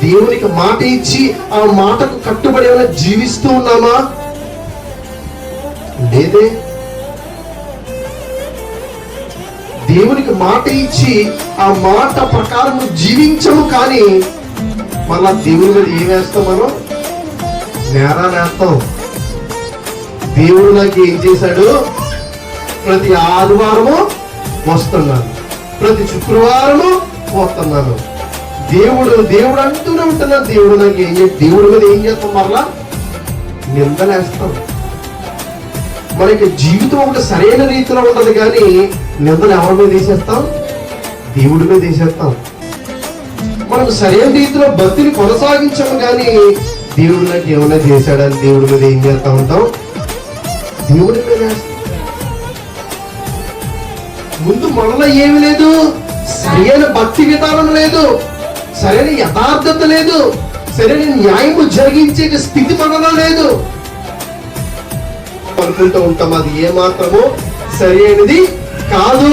దేవునికి మాట ఇచ్చి ఆ మాటకు కట్టుబడి ఏమైనా జీవిస్తూ ఉన్నామా? లేదే. దేవునికి మాట ఇచ్చి ఆ మాట ప్రకారం జీవించము, కానీ మళ్ళా దేవుని మీద ఏం వేస్తాం? మనం నేరాన్ని వేస్తాం. దేవుడు నాకు ఏం చేశాడు? ప్రతి ఆదివారము వస్తున్నాను, ప్రతి శుక్రవారము పోతున్నాను, దేవుడు అంటూనే ఉంటున్నాను. దేవుడు నాకు ఏం చేసి దేవుడి మీద ఏం చేస్తాం? మరలా నిందలేస్తాం. మనకి జీవితం ఒకటి సరైన రీతిలో ఉండదు, కానీ నిందలు ఎవరి మీద వేసేస్తాం? దేవుడి మీద వేసేస్తాం. మనం సరైన రీతిలో భక్తిని కొనసాగించాము, కానీ దేవుడు నాకు ఏమైనా చేశాడని దేవుడి మీద ఏం చేస్తా ఉంటాం? దేవుడి మీద వేస్తాం. ముందు మనలో ఏమి లేదు, సరైన భక్తి విధానం లేదు, సరైన యథార్థత లేదు, సరైన న్యాయము జరిగించే స్థితి మనలో లేదు. అనుకుంటూ ఉంటాం అది ఏ మాత్రము సరైనది కాదు.